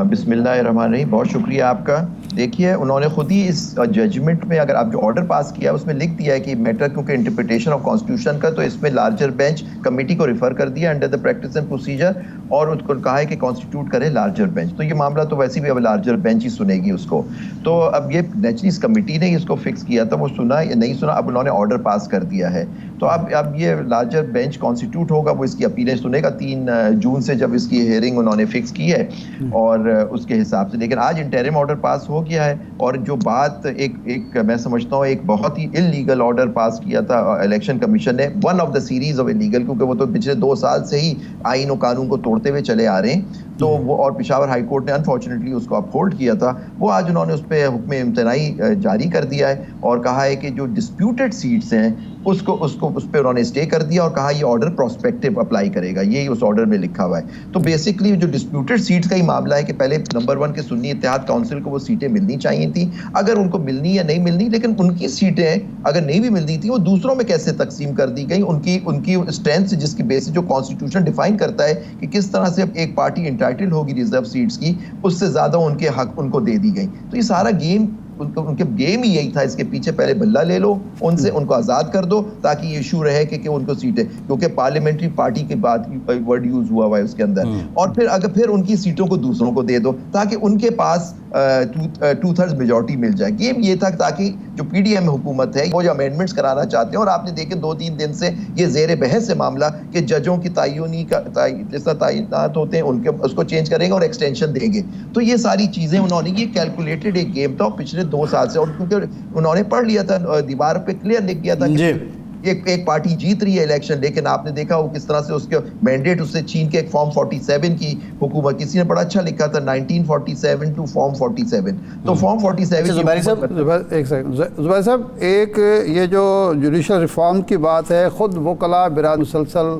S4: बिस्मिल्लाहिर्रहमानिर्रहीम, बहुत शुक्रिया आपका। देखिए, उन्होंने खुद ही इस जजमेंट में, अगर आप जो ऑर्डर पास किया उसमें लिख दिया है कि मैटर क्योंकि इंटरप्रिटेशन ऑफ कॉन्स्टिट्यूशन का, तो इसमें लार्जर बेंच कमेटी को रेफर कर दिया under the practice and procedure और उसको कहा है कि कॉन्स्टिट्यूट करे लार्जर बेंच। तो ये मामला तो वैसे भी अब लार्जर बेंच ही सुनेगी उसको। तो अब ये नेचुरली इस कमेटी ने इसको फिक्स किया था, वो सुना या नहीं सुना, अब उन्होंने ऑर्डर पास कर दिया है। तो अब ये लार्जर बेंच कॉन्स्टिट्यूट होगा, वो इसकी अपीलें सुनेगा 3 जून से, जब इसकी हियरिंग उन्होंने फिक्स की है और उसके हिसाब से। लेकिन आज इंटरिम ऑर्डर पास हो गया है और जो बात एक मैं समझता हूँ एक बहुत ही इलीगल ऑर्डर पास किया था इलेक्शन कमीशन ने, one of the series of illegal, क्योंकि वो तो पिछले 2 साल से ही आईन और कानून को तोड़ते हुए चले आ रहे हैं। तो वो, और पेशावर हाई कोर्ट ने अनफॉर्चुनेटली उसको अपहोल्ड किया था, वो आज उन्होंने उस पर हुक्म इम्तनाई जारी कर दिया है और कहा है कि जो डिस्प्यूटेड सीट्स हैं उस पर उन्होंने स्टे कर दिया और कहा ये ऑर्डर प्रोस्पेक्टिव अप्लाई करेगा, यही उस ऑर्डर में लिखा हुआ है। तो बेसिकली जो डिस्प्यूटेड सीट्स का ही मामला है कि पहले नंबर 1 के सुन्नी इत्तेहाद काउंसिल को वो सीटें मिलनी चाहिए थी, अगर उनको मिलनी या नहीं मिलनी, लेकिन उनकी सीटें अगर नहीं भी मिलनी थी वो दूसरों में कैसे तकसीम कर दी गई, उनकी स्ट्रेंथ जिसकी बेसिस जो कॉन्स्टिट्यूशन डिफाइन करता है कि किस तरह से एक पार्टी इंटाइटल होगी रिजर्व सीट्स की, उससे ज्यादा उनके हक उनको दे दी गई। तो ये सारा गेम उनके गेम ही यही था, इसके पीछे पहले बल्ला ले लो उनसे, उनको आजाद कर दो ताकि ये इशू रहे कि उनको सीटें, क्योंकि पार्लियामेंट्री पार्टी के बाद वर्ड यूज हुआ है उसके अंदर, और फिर उनकी सीटों को दूसरों को दे दो ताकि उनके पास 2/3 मेजॉरिटी मिल जाए। गेम ये था ताकि जो पीडीएम हुकूमत है वो जो अमेंडमेंट्स कराना चाहते हैं, और आपने देखे 2-3 दिन से ये जेर बहस है मामला कि जजों की जिस तरह तैनात होते हैं उनके उसको चेंज करेंगे और एक्सटेंशन देंगे। तो ये सारी चीजें उन्होंने, ये कैलकुलेटेड एक गेम था पिछले 2 साल से, और क्योंकि उन्होंने पढ़ लिया था, दीवार पे क्लियर लिख दिया था कि एक पार्टी जीत रही है इलेक्शन, लेकिन आपने देखा वो किस तरह से उसके मैंडेट उससे छीन के एक फॉर्म 47 की हुकूमत, किसी ने बड़ा अच्छा लिखा था 1947 टू फॉर्म 47। तो फॉर्म 47
S1: ज़ुबैरी साहब,
S2: एक सेकंड ज़ुबैर साहब, एक ये जो जुडिशल रिफॉर्म की बात है, ख़ुद वकला बिरादरी मुसलसल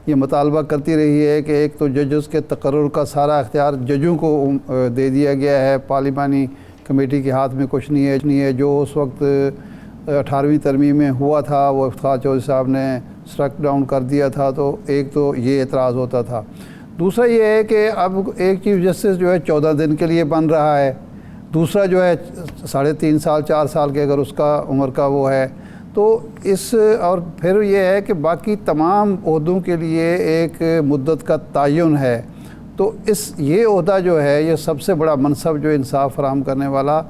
S2: ये मुतालबा करती रही है कि एक तो जजेस के तकर्रुर का सारा इख्तियार जजों को दे दिया गया है, पार्लिमानी कमेटी के हाथ में कुछ नहीं है। जो उस वक्त 18वीं तरमीम में हुआ था वो इफ्तिखार चौधरी साहब ने स्ट्रक डाउन कर दिया था, तो एक तो ये एतराज़ होता था। दूसरा ये है कि अब एक चीफ जस्टिस जो है 14 दिन के लिए बन रहा है, दूसरा जो है 3.5 साल 4 साल के अगर उसका उम्र का वो है, तो इस और फिर ये है कि बाकी तमाम ओहदों के लिए एक मुद्दत का तयन है। तो ये ओहदा जो है, ये सबसे बड़ा मनसब जो इंसाफ फराहम करने वाला,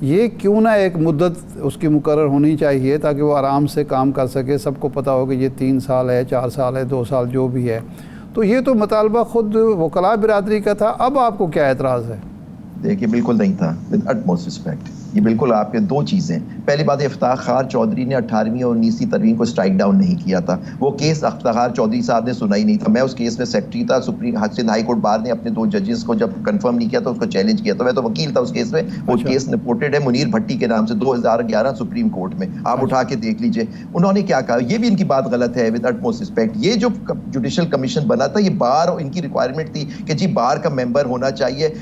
S2: ये क्यों ना एक मुद्दत उसकी मुकर्रर होनी चाहिए ताकि वो आराम से काम कर सके। सबको पता हो कि ये 3 साल है, 4 साल है, 2 साल जो भी है। तो ये तो मुतालबा खुद वकला बिरादरी का था, अब आपको क्या एतराज़ है?
S4: देखिए, बिल्कुल नहीं था, विद अटमोस्ट रिस्पेक्ट। ये बिल्कुल आपके 2 चीज़ें। पहली बात, इफ्तिखार चौधरी ने 18वीं और 19वीं तरमीम को स्ट्राइक डाउन नहीं किया था। वो केस इफ्तिखार चौधरी साहब ने सुना ही नहीं था। मैं उस केस में सेक्रेटरी था। सिंध हाई कोर्ट बार ने अपने 2 जजेस को जब कंफर्म नहीं किया तो उसको चैलेंज किया था। मैं तो वकील था उस केस में। वो केस रिपोर्टेड है मुनीर भट्टी के नाम से 2011 सुप्रीम कोर्ट में, आप उठा के देख लीजिए। उन्होंने क्या कहा, ये भी इनकी बात गलत है, विद अटमोस्ट रिस्पेक्ट। ये जो जुडिशल कमीशन बना था, ये बार, इनकी रिक्वायरमेंट थी कि जी बार का मेंबर होना चाहिए,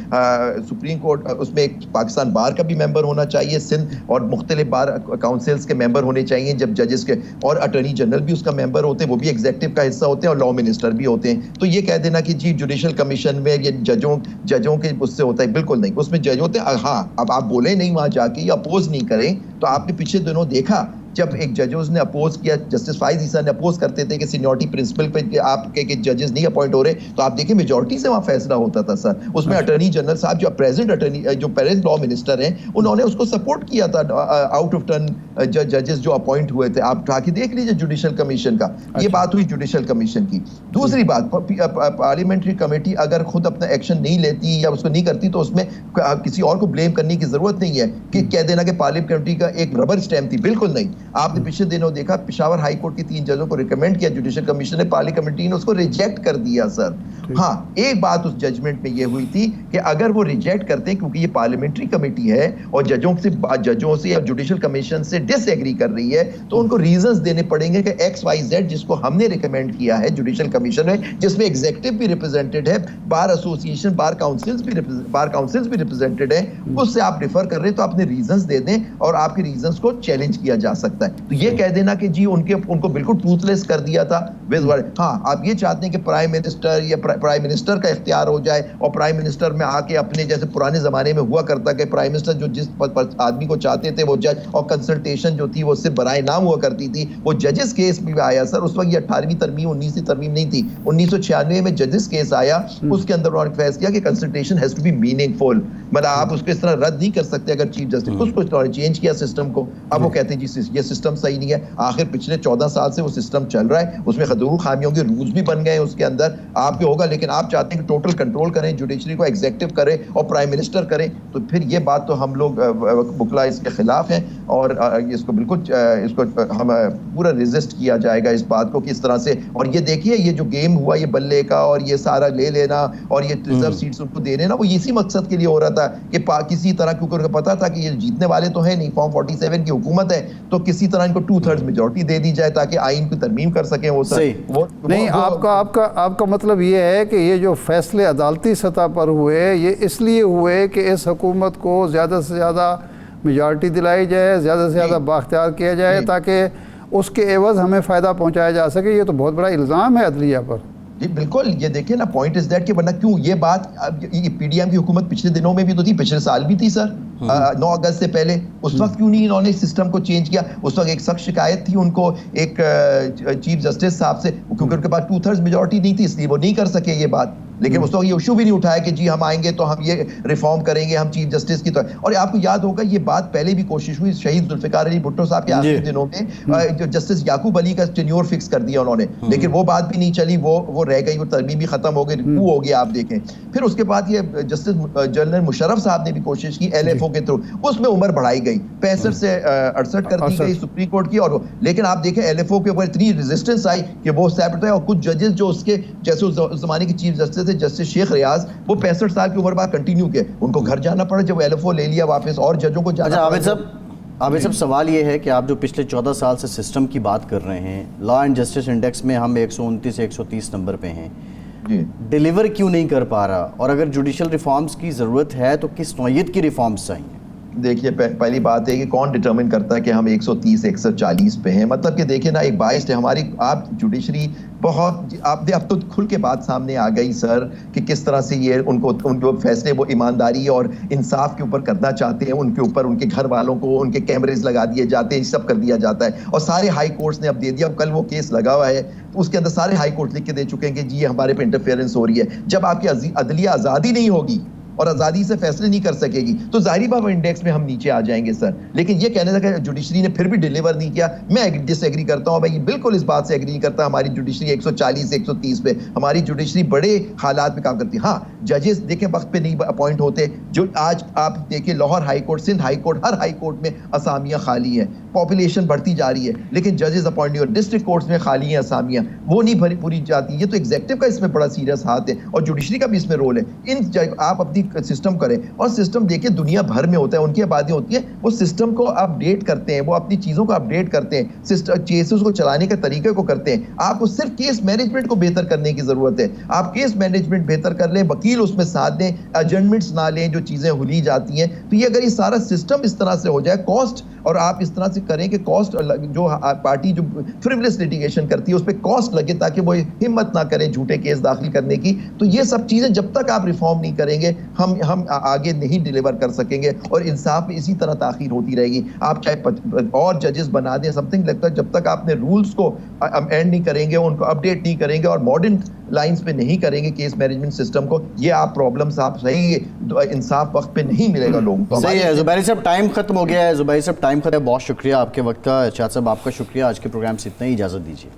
S4: सुप्रीम कोर्ट उसमें एक पाकिस्तान बार का भी मेंबर होना चाहिए, सिंध और मुख्तलिफ बार काउंसिल्स के मेंबर होने चाहिए जब जजेस के, और अटॉर्नी जनरल भी उसका मेंबर होते हैं, वो भी एग्जीक्यूटिव का हिस्सा होते हैं, और लॉ मिनिस्टर भी होते हैं। तो ये कह देना कि जी जुडिशल कमीशन में ये जजों के उससे होता है, बिल्कुल नहीं। उसमें जज होते हैं। हाँ, अब आप बोले नहीं वहां जाके या अपोज नहीं करें, तो आपने पिछले दिनों देखा जब एक जजेस ने अपोज किया, जस्टिस फाइज ईसा ने अपोज करते थे कि सीनियरिटी प्रिंसिपल पे आपके के जजेस नहीं अपॉइंट हो रहे, तो आप देखिए मेजॉरिटी से वहां फैसला होता था सर। उसमें अटॉर्नी जनरल साहब जो प्रेजेंट अटॉर्नी जो प्रेजेंट लॉ मिनिस्टर हैं, उन्होंने उसको सपोर्ट किया था। आउट ऑफ टर्न जजेस जो अपॉइंट हुए थे, आप आके देख लीजिए जुडिशियल कमीशन का। ये बात हुई जुडिशियल कमीशन की। दूसरी बात, पार्लियामेंट्री कमेटी अगर खुद अपना एक्शन नहीं लेती या उसको नहीं करती, तो उसमें किसी और को ब्लेम करने की जरूरत नहीं है कि कह देना कि पार्लियामेंट्री कमेटी का एक रबर स्टैम्प थी। बिल्कुल नहीं। आपने पिछले दिनों देखा पिशावर हाई कोर्ट के 3 जजों को रिकमेंड किया जुडिशियल कमीशन ने, पार्लियामेंट्री कमेटी ने उसको रिजेक्ट कर दिया सर। हाँ, एक बात उस जजमेंट में ये हुई थी कि अगर वो रिजेक्ट करते हैं, क्योंकि ये पार्लियामेंट्री कमेटी है और जजों से या जुडिशियल कमीशन से डिसएग्री कर रही है, तो उनको रीजंस देने पड़ेंगे कि XYZ जिसको हमने रिकमेंड किया है जुडिशियल कमीशन में, जिसमें एग्जीक्यूटिव भी रिप्रेजेंटेड है, बार एसोसिएशन, बार काउंसिल्स भी रिप्रेजेंटेड है, उससे आप डिफर कर रहे हैं, तो अपने रीजंस दे दें और आपके रीजंस को चैलेंज किया जा सकता है। तो ये कह देना कि जी उनको बिल्कुल टूथलेस कर दिया था। हाँ, आप ये चाहते हैं कि प्राइम मिनिस्टर का इख्तियार हो जाए और प्राइम मिनिस्टर में आके अपने जैसे पुराने जमाने में हुआ करता कि प्राइम मिनिस्टर जो जिस आदमी को चाहते थे वो जज, और कंसल्टेशन जो थी वो सिर्फ बराए नाम हुआ करती थी। वो जजेस केस भी आया सर, उस वक्त ये 18वीं तरमीम 19वीं तरमीम नहीं थी, 1996 में जजेस केस आया। उसके अंदर उन्होंने फैसला किया कि consultation has to be meaningful, मतलब आप उसको इस तरह रद्द नहीं कर सकते अगर चीफ जस्टिस, उसको चेंज किया सिस्टम को। अब वो कहते हैं जी ये सिस्टम सही नहीं है। आखिर पिछले 14 साल से वो सिस्टम चल रहा है, उसमें खदूर खामियों के रूल्स भी बन गए उसके अंदर, आपके होगा, लेकिन आप चाहते हैं कि टोटल कंट्रोल करें, जुडिशरी को एग्जीक्यूटिव करें और प्राइम मिनिस्टर करें, तो फिर ये बात तो हम लोग बुकला इसके खिलाफ हैं और इसको बिल्कुल इसको हम पूरा रेजिस्ट किया जाएगा इस बात को किस तरह से। और ये देखिए ये जो गेम हुआ ये बल्ले का और ये सारा ले लेना और ये रिजर्व सीट्स उनको दे देना, वो इसी मकसद के लिए हो रहा था कि किसी तरह, क्योंकि उनको पता था कि ये जीतने वाले तो है नहीं, फॉर्म 47 की हुकूमत है, तो किसी तरह इनको 2/3 मेजॉरिटी दे दी जाए ताकि आइन की तरमीम कर सकें वो सही।
S2: नहीं, आपका मतलब ये है कि ये जो फैसले अदालती सतह पर हुए ये इसलिए हुए कि इस हुकूमत को ज़्यादा से ज़्यादा मेजॉरिटी दिलाई जाए, ज़्यादा से ज़्यादा बाख्तियार किया जाए ताकि उसके एवज़ हमें फ़ायदा पहुंचाया जा सके। ये तो बहुत बड़ा इल्ज़ाम है अदलिया पर।
S4: जी बिल्कुल, ये देखिए ना, पॉइंट इज दैट कि वरना क्यों ये बात, ये PDM की हुकूमत पिछले दिनों में भी तो थी, पिछले साल भी थी सर, 9 अगस्त से पहले। उस वक्त क्यों नहीं इन्होंने सिस्टम को चेंज किया? उस वक्त एक सख्त शिकायत थी उनको एक चीफ जस्टिस साहब से, क्योंकि उनके पास 2/3 मेजॉरिटी नहीं थी, इसलिए वो नहीं कर सके ये बात। लेकिन उस वक्त ये इशू भी नहीं उठाया कि जी हम आएंगे तो हम ये रिफॉर्म करेंगे, हम चीफ जस्टिस की तो। और आपको याद होगा ये बात पहले भी कोशिश हुई शहीद जुल्फिकार अली भुट्टो साहब के आखिरी दिनों में, जो जस्टिस याकूब अली का टेन्योर फिक्स कर दिया उन्होंने, लेकिन वो बात भी नहीं चली, वो रह गई, वो तरमीम भी खत्म हो गई, कू हो गया आप देखें। फिर उसके बाद ये जस्टिस जनरल मुशर्रफ साहब ने भी कोशिश की LFO के थ्रू, उसमें उम्र बढ़ाई गई, 65 से 68 कर दी गई सुप्रीम कोर्ट की। और लेकिन आप देखें LFO के ऊपर इतनी रेजिस्टेंस आई कि वो सेपरेट है, और कुछ जजेस जो उसके जैसे उस जमाने के चीफ जस्टिस थे जस्टिस शेख रियाज, वो 65 साल की उम्र बाद कंटिन्यू किए, उनको घर जाना पड़ा जब LFO ले लिया वापस, और जजों को जाना।
S1: आबिद साहब सवाल ये है कि आप जो पिछले 14 साल से सिस्टम की बात कर रहे हैं, लॉ एंड जस्टिस इंडेक्स में हम 129 से 130 नंबर पे हैं, डिलीवर क्यों नहीं कर पा रहा? और अगर जुडिशियल रिफॉर्म्स की ज़रूरत है तो किस नौयत की रिफॉर्म्स चाहिए?
S4: देखिए पहली बात है कि कौन डिटरमिन करता है कि हम 130 140 पे हैं? मतलब कि देखिए ना, एक बाइस्ड है हमारी, आप जुडिशरी बहुत, आपने अब तो खुल के बात सामने आ गई सर कि किस तरह से ये उनको फैसले वो ईमानदारी और इंसाफ के ऊपर करना चाहते हैं, उनके ऊपर उनके घर वालों को उनके कैमरेज लगा दिए जाते हैं, सब कर दिया जाता है। और सारे हाई कोर्ट्स ने अब दे दिया, कल वो केस लगा हुआ है उसके अंदर सारे हाई कोर्ट लिख के दे चुके हैं कि जी हमारे पे इंटरफेरेंस हो रही है। जब आपकी अदलिया आज़ादी नहीं होगी और आज़ादी से फैसले नहीं कर सकेगी तो ज़ाहिर बात इंडेक्स में हम नीचे आ जाएंगे सर। लेकिन ये कहने लगा जुडिशरी ने फिर भी डिलीवर नहीं किया, मैं डिसएग्री करता हूँ, मैं बिल्कुल इस बात से एग्री नहीं करता। हमारी जुडिशरी 140 130 पे, हमारी जुडिशरी बड़े हालात में काम करती है। हाँ, जजेस देखें वक्त पे नहीं अपॉइंट होते, जो आज आप देखिए Lahore high court, Sindh high court, हर हाई कोर्ट में असामियाँ खाली हैं, पॉपुलेशन बढ़ती जा रही है लेकिन जजेस अपॉइंट नहीं हो। डिस्ट्रिक्ट कोर्ट्स में खाली हैं असामियाँ, वो नहीं पूरी जाती। ये तो एग्जीक्यूटिव का इसमें बड़ा सीरियस हाथ है और जुडिशरी का भी इसमें रोल है। आप अपनी सिस्टम करें, और सिस्टम देखिए दुनिया भर में होता है, उनकी आबादी होती है, वो सिस्टम को अपडेट करते हैं, वो अपनी चीज़ों को अपडेट करते हैं, केसेस को चलाने के तरीके को करते हैं। आपको सिर्फ केस मैनेजमेंट को बेहतर करने की ज़रूरत है। आप केस मैनेजमेंट बेहतर कर लें, वकील उसमें साथ दें, एडजमेंट्स ना लें जो चीज़ें हुली जाती हैं, तो ये अगर ये सारा सिस्टम इस तरह से हो जाए, कॉस्ट, और आप इस तरह से करें कि कॉस्ट जो पार्टी जो फ्रिवलेस लिटिगेशन करती है उस पर कॉस्ट लगे ताकि वो हिम्मत ना करें झूठे केस दाखिल करने की, तो ये सब चीज़ें जब तक आप रिफॉर्म नहीं करेंगे हम आगे नहीं डिलीवर कर सकेंगे और इंसाफ में इसी तरह ताखीर होती रहेगी। आप चाहे और जजेस बना दें, समथिंग लगता है जब तक आपने रूल्स को एंड नहीं करेंगे, उनको अपडेट नहीं करेंगे और मॉडर्न लाइंस पे नहीं करेंगे केस मैनेजमेंट सिस्टम को, ये आप प्रॉब्लम्स आप सही इंसाफ वक्त पे नहीं मिलेगा लोगों को।
S1: सही है जुबैर साहब, टाइम खत्म हो गया है। जुबैर साहब टाइम खत्म है, बहुत शुक्रिया आपके वक्त का। इरशाद साहब आपका शुक्रिया। आज के प्रोग्राम से इतना ही, इजाज़त दीजिए।